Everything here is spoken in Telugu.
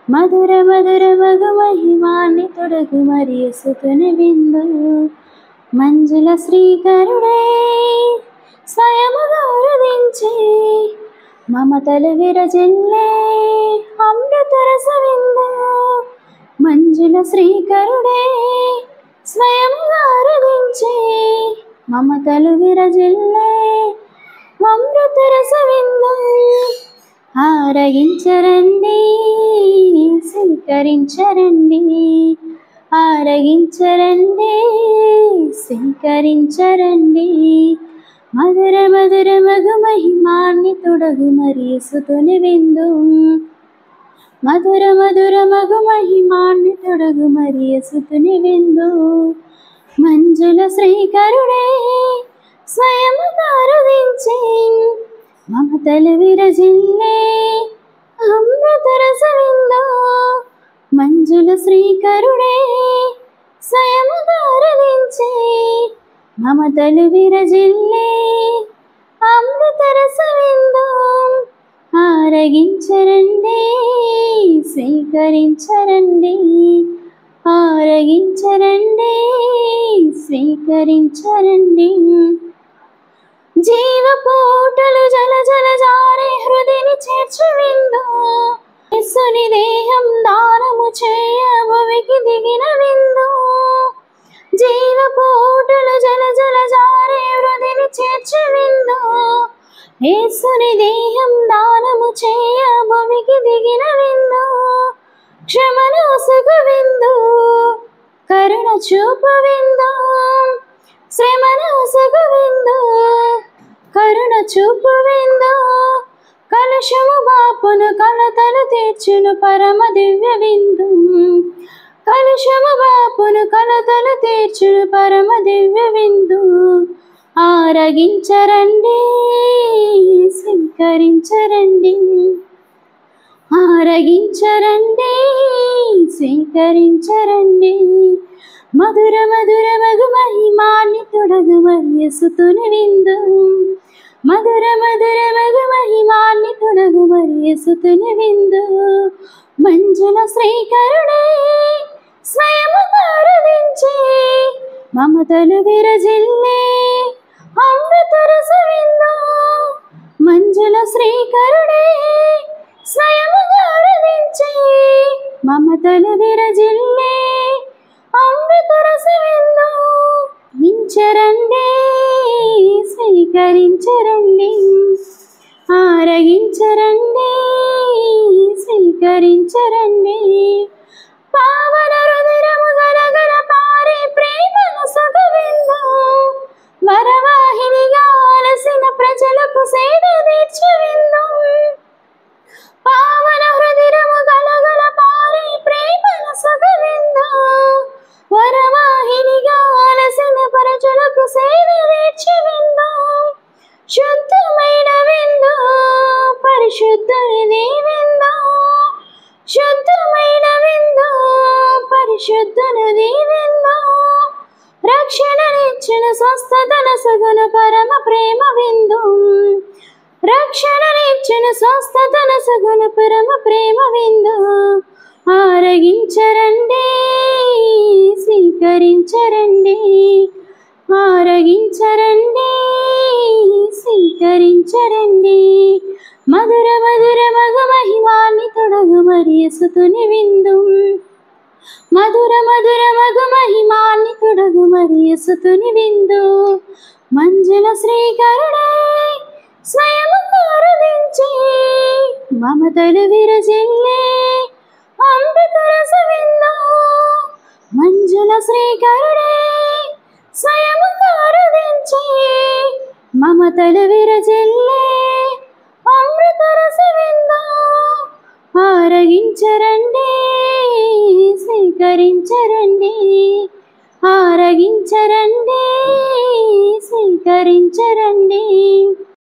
మధుర మధుర మగు మహిమాన్ని తొడగు మరియసుతుని విందు మంజుల శ్రీకరుడే స్వయముగా ఉరుదించే మమతలు విరజిల్లే అమృతరస విందు మంజుల శ్రీకరుడే స్వయముగా ఉరుదించే మమతలు విరజిల్లే అమృతరస విందు ఆరగించరండి స్వీకరించరండి ఆరగించరండి స్వీకరించరండి మధుర మధుర మగు మహిమాన్ని తొడగు మరియసుతుని విందు మధుర మధుర మగు మహిమాన్ని తొడగు మరియసుతుని విందు మంజుల శ్రీకరుడే స్వయముగా ఉరుదించే మమతలు విరజిల్లే అమృతరస విందు మంజుల శ్రీకరుడే స్వయముగా ఉరుదించే మమతలు విరజిల్లే అమృతరస విందు ఆరగించరండి స్వీకరించరండి ఆరగించరండి స్వీకరించరండి జీవపోటలు జల జల జారే హృదిని చేర్చు విందు యేసుని దేహం దానము చేయ భువికి దిగిన విందు జీవపోటలు జల జల జారే హృదిని చేర్చు విందు యేసుని దేహం దానము చేయ భువికి దిగిన విందు క్షమను సుగు విందు కరుణ చూపు విందు శ్రమను సుగు విందు కరుణ చూపు విందు కలుషము బాపును కలతలు తీర్చును పరమ దివ్య విందు కలుషము బాపును కలతలు తీర్చును పరమ దివ్య విందు ఆరగించరండి స్వీకరించరండి ఆరగించరండి స్వీకరించరండి మధుర మధుర మగు మహిమాన్ని తొడగు మరియసుతుని విందు మధుర మధుర మగు మహిమాన్ని తొడగు మరియసుతుని విందు మంజుల శ్రీకరుడే స్వయముగా ఉరుదించే మమతలు విరజిల్లే అమృతరస విందు మంజుల శ్రీకరుడే స్వయముగా ఉరుదించే మమతలు విరజిల్లే అమృతరస విందు వించరండి స్వీకరించరండి ఆరగించరండి స్వీకరించరండి పావన రుధిరము గలగల పారే ప్రేమను సుగు విందు వరవాహినిగా అలసిన ప్రజలకు సేద తీర్చు విందు పావన హృదిరము గలగల పారే ప్రేమను సుగు విందు వరవాహినిగా అలసిన ప్రజలకు సేద తీర్చు విందు శుద్ధమైన విందు పరిశుద్ధునిది విందు శుద్ధమైన విందు పరిశుద్ధునిది విందు రక్షణనిచ్చిన స్వస్థతన సగుణ పరమ ప్రేమ విందు రక్షణనిచ్చిన స్వస్థతన సగుణ పరమ ప్రేమ విందు ఆరగించరండి స్వీకరించరండి ఆరగించరండి స్వీకరించరండి మధుర మధుర మగు మహిమాన్ని తొడగు మరియసుతుని విందు మధుర మధుర మగు మహిమాన్ని తొడగు మరియసుతుని విందు మంజుల శ్రీకరుడే స్వయముగా ఉరుదించే మమతలు విరజిల్లే అమృతరస విందు మంజుల శ్రీకరుడే స్వయముగా ఉరుదించే మమతలు విరజిల్లే అమృతరస విందు ఆరగించరండి స్వీకరించరండి ఆరగించరండి స్వీకరించరండి